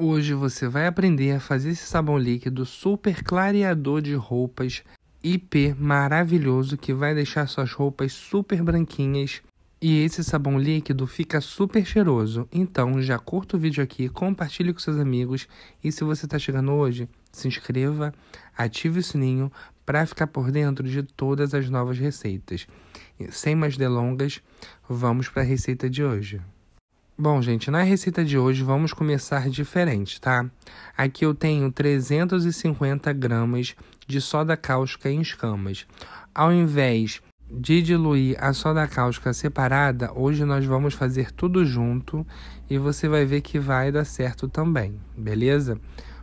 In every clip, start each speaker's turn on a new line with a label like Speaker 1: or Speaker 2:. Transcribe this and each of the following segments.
Speaker 1: Hoje você vai aprender a fazer esse sabão líquido super clareador de roupas IP maravilhoso que vai deixar suas roupas super branquinhas. E esse sabão líquido fica super cheiroso. Então já curta o vídeo aqui, compartilhe com seus amigos. E se você está chegando hoje, se inscreva, ative o sininho para ficar por dentro de todas as novas receitas. E, sem mais delongas, vamos para a receita de hoje. Bom, gente, na receita de hoje vamos começar diferente, tá? Aqui eu tenho 350 gramas de soda cáustica em escamas. Ao invés de diluir a soda cáustica separada, hoje nós vamos fazer tudo junto e você vai ver que vai dar certo também, beleza?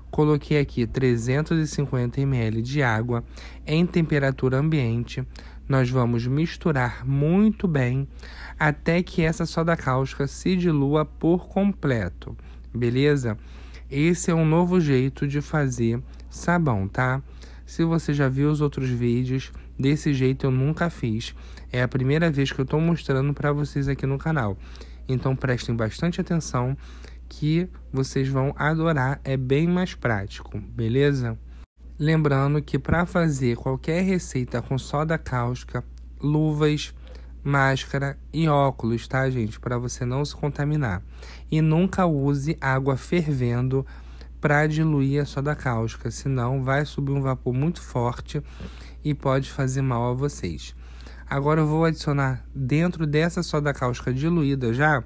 Speaker 1: Coloquei aqui 350 ml de água em temperatura ambiente. Nós vamos misturar muito bem até que essa soda cáustica se dilua por completo, beleza? Esse é um novo jeito de fazer sabão, tá? Se você já viu os outros vídeos, desse jeito eu nunca fiz. É a primeira vez que eu estou mostrando para vocês aqui no canal. Então prestem bastante atenção que vocês vão adorar, é bem mais prático, beleza? Lembrando que para fazer qualquer receita com soda cáustica, luvas, máscara e óculos, tá, gente? Para você não se contaminar. E nunca use água fervendo para diluir a soda cáustica, senão vai subir um vapor muito forte e pode fazer mal a vocês. Agora eu vou adicionar dentro dessa soda cáustica diluída já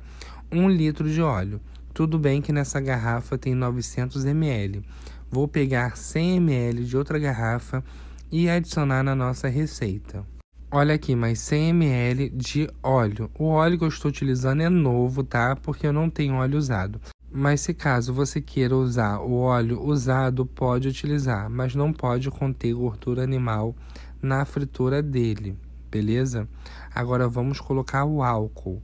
Speaker 1: 1 litro de óleo. Tudo bem que nessa garrafa tem 900 ml. Vou pegar 100 ml de outra garrafa e adicionar na nossa receita. Olha aqui, mais 100 ml de óleo. O óleo que eu estou utilizando é novo, tá? Porque eu não tenho óleo usado. Mas se caso você queira usar o óleo usado, pode utilizar. Mas não pode conter gordura animal na fritura dele, beleza? Agora vamos colocar o álcool.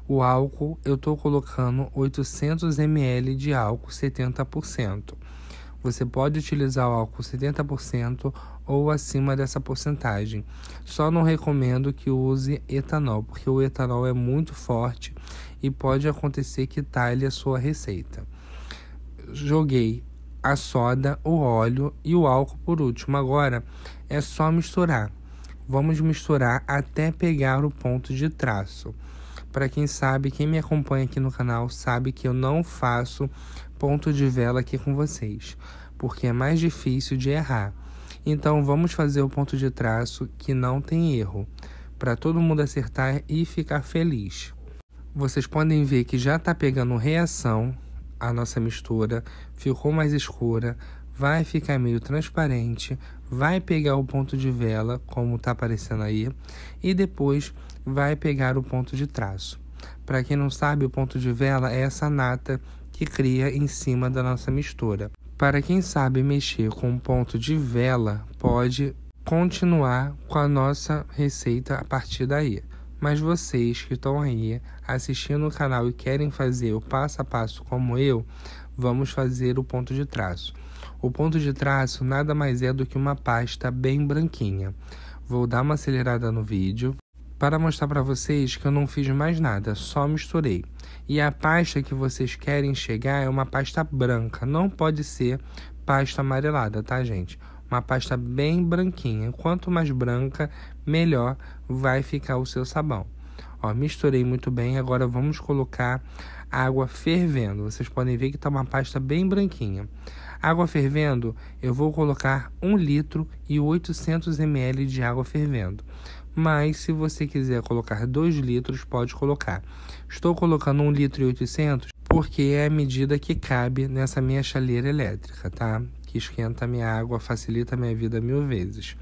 Speaker 1: O álcool eu estou colocando 800 ml de álcool 70%. Você pode utilizar o álcool 70% ou acima dessa porcentagem. Só não recomendo que use etanol, porque o etanol é muito forte e pode acontecer que talhe a sua receita. Joguei a soda, o óleo e o álcool por último. Agora é só misturar. Vamos misturar até pegar o ponto de traço. Para quem sabe, quem me acompanha aqui no canal sabe que eu não faço ponto de vela aqui com vocês, porque é mais difícil de errar. Então vamos fazer o ponto de traço que não tem erro, para todo mundo acertar e ficar feliz. Vocês podem ver que já está pegando reação a nossa mistura, ficou mais escura, vai ficar meio transparente, vai pegar o ponto de vela, como está aparecendo aí, e depois vai pegar o ponto de traço. Para quem não sabe, o ponto de vela é essa nata que cria em cima da nossa mistura. Para quem sabe mexer com ponto de vela, pode continuar com a nossa receita a partir daí. Mas vocês que estão aí assistindo o canal e querem fazer o passo a passo como eu, vamos fazer o ponto de traço. O ponto de traço nada mais é do que uma pasta bem branquinha. Vou dar uma acelerada no vídeo para mostrar para vocês que eu não fiz mais nada, só misturei. E a pasta que vocês querem chegar é uma pasta branca, não pode ser pasta amarelada, tá, gente? Uma pasta bem branquinha, quanto mais branca, melhor vai ficar o seu sabão. Ó, misturei muito bem, agora vamos colocar água fervendo. Vocês podem ver que tá uma pasta bem branquinha. Água fervendo, eu vou colocar 1 litro e 800 ml de água fervendo. Mas se você quiser colocar 2 litros, pode colocar. Estou colocando 1 litro e 800 porque é a medida que cabe nessa minha chaleira elétrica, tá? Que esquenta a minha água, facilita a minha vida 1000 vezes.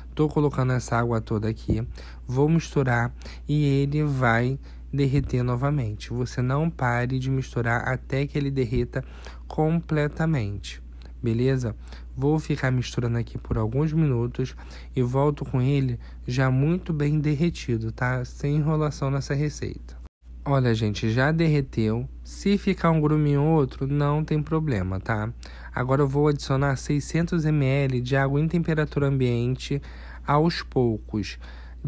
Speaker 1: Estou colocando essa água toda aqui, vou misturar e ele vai derreter novamente. Você não pare de misturar até que ele derreta completamente, beleza? Vou ficar misturando aqui por alguns minutos e volto com ele já muito bem derretido, tá? Sem enrolação nessa receita. Olha, gente, já derreteu. Se ficar um gruminho ou outro, não tem problema, tá? Agora eu vou adicionar 600 ml de água em temperatura ambiente aos poucos.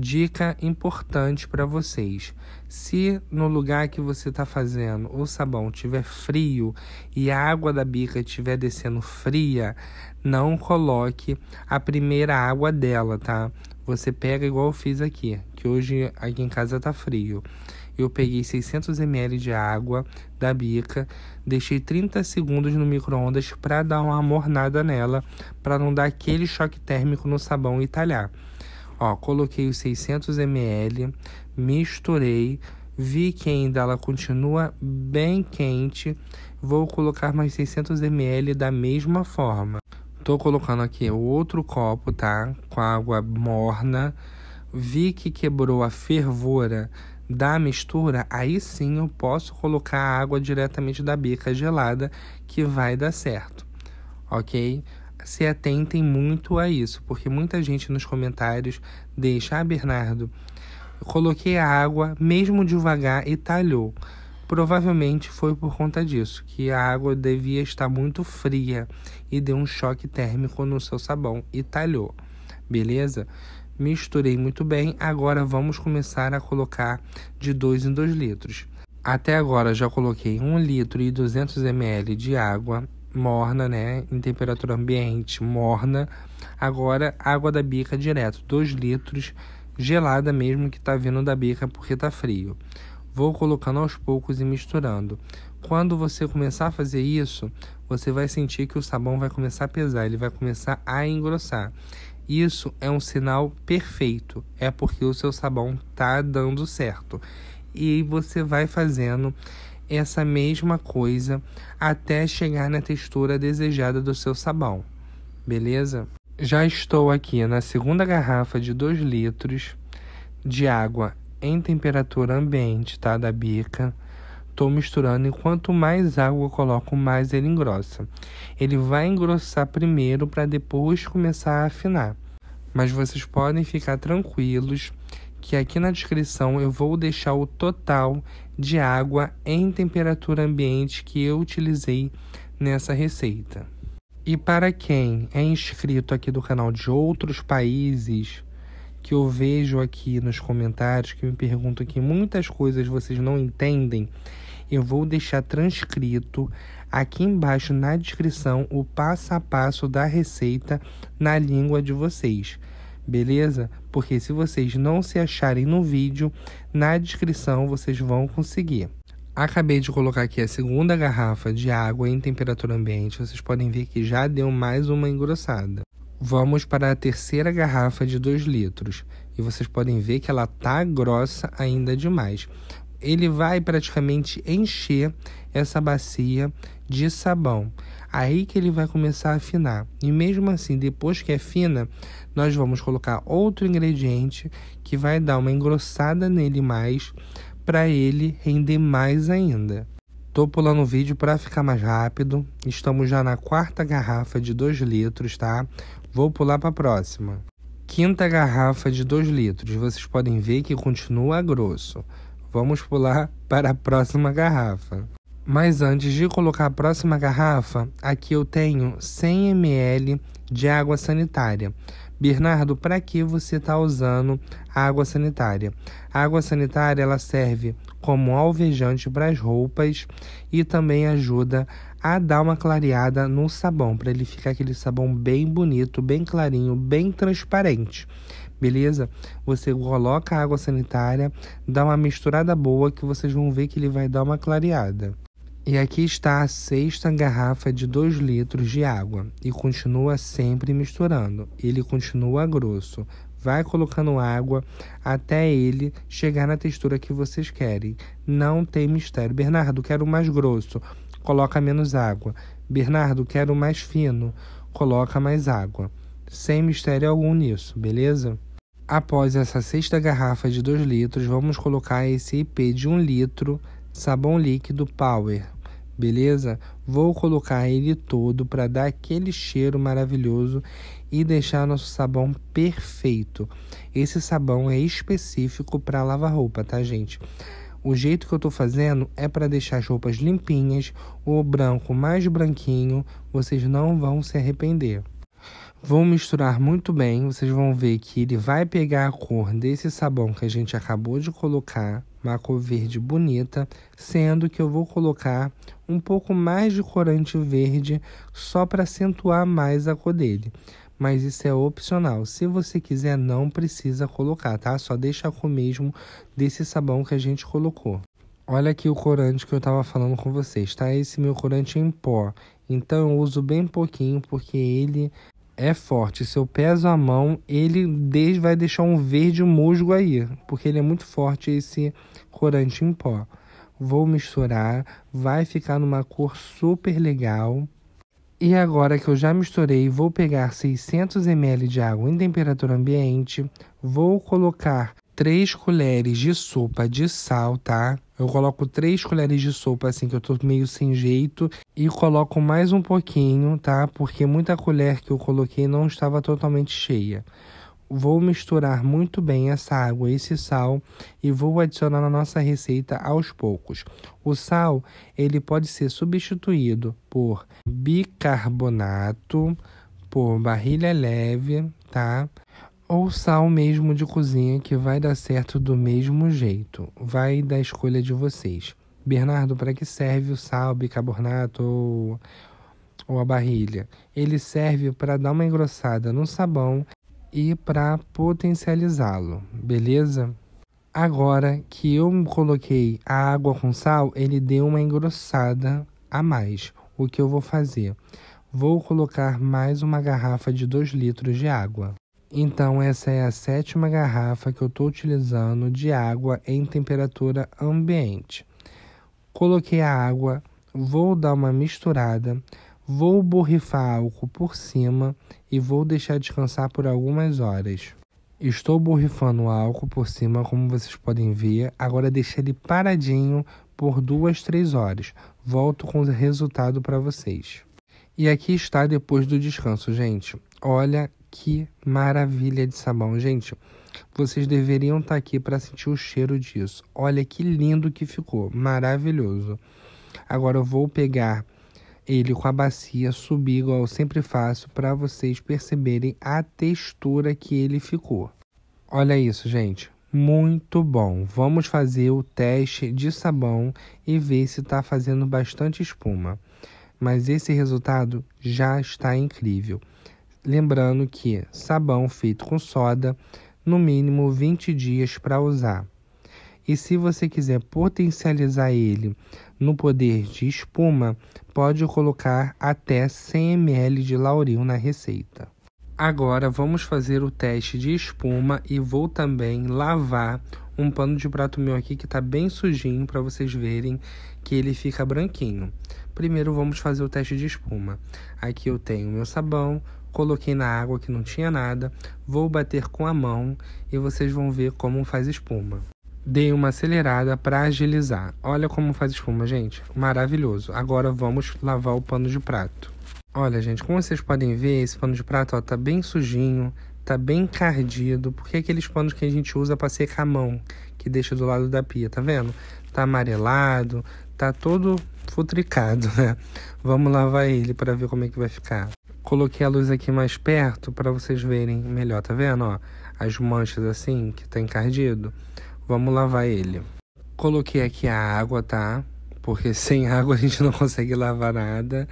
Speaker 1: Dica importante para vocês: se no lugar que você está fazendo o sabão tiver frio e a água da bica estiver descendo fria, não coloque a primeira água dela, tá? Você pega igual eu fiz aqui, que hoje aqui em casa tá frio. Eu peguei 600 ml de água da bica, deixei 30 segundos no micro-ondas para dar uma mornada nela, para não dar aquele choque térmico no sabão e talhar. Ó, coloquei os 600 ml, misturei, vi que ainda ela continua bem quente, vou colocar mais 600 ml da mesma forma. Tô colocando aqui o outro copo, tá? Com água morna, vi que quebrou a fervura da mistura, aí sim eu posso colocar a água diretamente da bica gelada, que vai dar certo, ok? Se atentem muito a isso, porque muita gente nos comentários deixa: Bernardo, eu coloquei a água mesmo devagar e talhou. Provavelmente foi por conta disso, que a água devia estar muito fria e deu um choque térmico no seu sabão e talhou, beleza? Misturei muito bem, agora vamos começar a colocar de 2 em 2 litros. Até agora já coloquei 1 litro e 200 ml de água morna, né, em temperatura ambiente, morna. Agora água da bica direto, 2 litros, gelada mesmo, que tá vindo da bica porque tá frio. Vou colocando aos poucos e misturando. Quando você começar a fazer isso, você vai sentir que o sabão vai começar a pesar, ele vai começar a engrossar. Isso é um sinal perfeito, é porque o seu sabão tá dando certo. E você vai fazendo essa mesma coisa até chegar na textura desejada do seu sabão, beleza? Já estou aqui na segunda garrafa de 2 litros de água em temperatura ambiente, tá? Da bica. Estou misturando e quanto mais água eu coloco, mais ele engrossa. Ele vai engrossar primeiro para depois começar a afinar. Mas vocês podem ficar tranquilos que aqui na descrição eu vou deixar o total de água em temperatura ambiente que eu utilizei nessa receita. E para quem é inscrito aqui do canal de outros países, que eu vejo aqui nos comentários, que me perguntam que muitas coisas vocês não entendem, eu vou deixar transcrito aqui embaixo na descrição o passo a passo da receita na língua de vocês, beleza? Porque se vocês não se acharem no vídeo, na descrição vocês vão conseguir. Acabei de colocar aqui a segunda garrafa de água em temperatura ambiente, vocês podem ver que já deu mais uma engrossada. Vamos para a terceira garrafa de 2 litros e vocês podem ver que ela tá grossa ainda demais. Ele vai praticamente encher essa bacia de sabão. Aí que ele vai começar a afinar. E mesmo assim, depois que afina, nós vamos colocar outro ingrediente que vai dar uma engrossada nele mais, para ele render mais ainda. Tô pulando o vídeo para ficar mais rápido. Estamos já na quarta garrafa de 2 litros, tá? Vou pular para a próxima. Quinta garrafa de 2 litros. Vocês podem ver que continua grosso. Vamos pular para a próxima garrafa. Mas antes de colocar a próxima garrafa, aqui eu tenho 100 ml de água sanitária. Bernardo, para que você está usando a água sanitária? A água sanitária ela serve como alvejante para as roupas e também ajuda a dar uma clareada no sabão, para ele ficar aquele sabão bem bonito, bem clarinho, bem transparente. Beleza? Você coloca a água sanitária, dá uma misturada boa que vocês vão ver que ele vai dar uma clareada. E aqui está a sexta garrafa de 2 litros de água e continua sempre misturando. Ele continua grosso. Vai colocando água até ele chegar na textura que vocês querem. Não tem mistério. Bernardo, quero mais grosso. Coloca menos água. Bernardo, quero mais fino. Coloca mais água. Sem mistério algum nisso, beleza? Após essa sexta garrafa de 2 litros, vamos colocar esse IP de 1 litro sabão líquido Power, beleza? Vou colocar ele todo para dar aquele cheiro maravilhoso e deixar nosso sabão perfeito. Esse sabão é específico para lavar roupa, tá, gente? O jeito que eu tô fazendo é para deixar as roupas limpinhas, o branco mais branquinho, vocês não vão se arrepender. Vou misturar muito bem, vocês vão ver que ele vai pegar a cor desse sabão que a gente acabou de colocar, uma cor verde bonita, sendo que eu vou colocar um pouco mais de corante verde só para acentuar mais a cor dele. Mas isso é opcional, se você quiser não precisa colocar, tá? Só deixa a cor mesmo desse sabão que a gente colocou. Olha aqui o corante que eu estava falando com vocês, tá? Esse meu corante em pó, então eu uso bem pouquinho porque ele é forte. Se eu peso a mão, ele vai deixar um verde musgo aí, porque ele é muito forte esse corante em pó. Vou misturar, vai ficar numa cor super legal. E agora que eu já misturei, vou pegar 600 ml de água em temperatura ambiente, vou colocar 3 colheres de sopa de sal, tá? Eu coloco 3 colheres de sopa assim que eu tô meio sem jeito e coloco mais um pouquinho, tá? Porque muita colher que eu coloquei não estava totalmente cheia. Vou misturar muito bem essa água e esse sal e vou adicionar na nossa receita aos poucos. O sal, ele pode ser substituído por bicarbonato, por barilha leve, tá? Ou sal mesmo de cozinha, que vai dar certo do mesmo jeito. Vai da escolha de vocês. Bernardo, para que serve o sal, bicarbonato ou a barilha? Ele serve para dar uma engrossada no sabão e para potencializá-lo, beleza? Agora que eu coloquei a água com sal, ele deu uma engrossada a mais. O que eu vou fazer? Vou colocar mais uma garrafa de 2 litros de água. Então essa é a 7ª garrafa que eu estou utilizando de água em temperatura ambiente. Coloquei a água, vou dar uma misturada, vou borrifar álcool por cima e vou deixar descansar por algumas horas. Estou borrifando o álcool por cima, como vocês podem ver. Agora deixei ele paradinho por 2, 3 horas. Volto com o resultado para vocês. E aqui está depois do descanso, gente. Olha que maravilha de sabão, gente. Vocês deveriam estar aqui para sentir o cheiro disso. Olha que lindo que ficou, maravilhoso. Agora eu vou pegar ele com a bacia, subir igual eu sempre faço, para vocês perceberem a textura que ele ficou. Olha isso, gente. Muito bom. Vamos fazer o teste de sabão e ver se está fazendo bastante espuma. Mas esse resultado já está incrível. Lembrando que sabão feito com soda, no mínimo 20 dias para usar. E se você quiser potencializar ele no poder de espuma, pode colocar até 100 ml de Lauril na receita. Agora vamos fazer o teste de espuma e vou também lavar um pano de prato meu aqui que está bem sujinho para vocês verem que ele fica branquinho. Primeiro vamos fazer o teste de espuma. Aqui eu tenho meu sabão, coloquei na água que não tinha nada, vou bater com a mão e vocês vão ver como faz espuma. Dei uma acelerada para agilizar. Olha como faz espuma, gente. Maravilhoso. Agora vamos lavar o pano de prato. Olha, gente, como vocês podem ver, esse pano de prato ó, tá bem sujinho, tá bem encardido, porque é aqueles panos que a gente usa para secar a mão, que deixa do lado da pia, tá vendo? Tá amarelado, tá todo futricado, né? Vamos lavar ele para ver como é que vai ficar. Coloquei a luz aqui mais perto para vocês verem melhor, tá vendo? Ó, as manchas assim, que tá encardido. Vamos lavar ele. Coloquei aqui a água, tá? Porque sem água a gente não consegue lavar nada.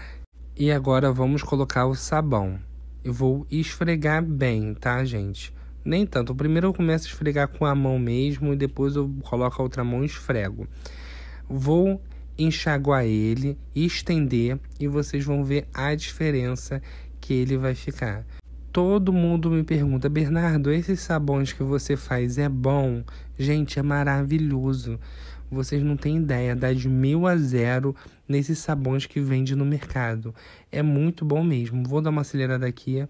Speaker 1: E agora vamos colocar o sabão. Eu vou esfregar bem, tá, gente? Nem tanto. Primeiro eu começo a esfregar com a mão mesmo e depois eu coloco a outra mão e esfrego. Vou enxaguar ele, estender e vocês vão ver a diferença que ele vai ficar. Todo mundo me pergunta, Bernardo, esses sabões que você faz é bom? Gente, é maravilhoso. Vocês não têm ideia, dá de 1000 a 0 nesses sabões que vende no mercado. É muito bom mesmo. Vou dar uma acelerada aqui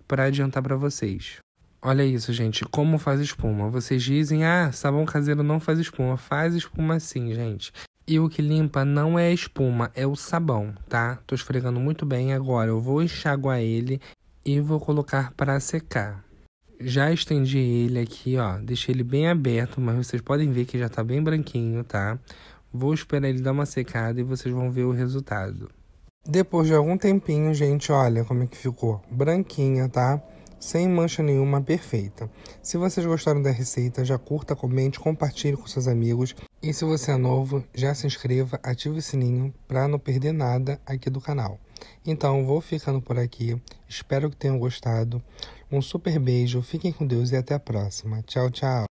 Speaker 1: para adiantar para vocês. Olha isso, gente, como faz espuma. Vocês dizem, sabão caseiro não faz espuma. Faz espuma sim, gente. E o que limpa não é a espuma, é o sabão, tá? Tô esfregando muito bem. Agora eu vou enxaguar ele e vou colocar para secar. Já estendi ele aqui, ó. Deixei ele bem aberto, mas vocês podem ver que já tá bem branquinho, tá? Vou esperar ele dar uma secada e vocês vão ver o resultado. Depois de algum tempinho, gente, olha como é que ficou. Branquinha, tá? Sem mancha nenhuma, perfeita. Se vocês gostaram da receita, já curta, comente, compartilhe com seus amigos. E se você é novo, já se inscreva, ative o sininho para não perder nada aqui do canal. Então, vou ficando por aqui. Espero que tenham gostado. Um super beijo, fiquem com Deus e até a próxima. Tchau, tchau.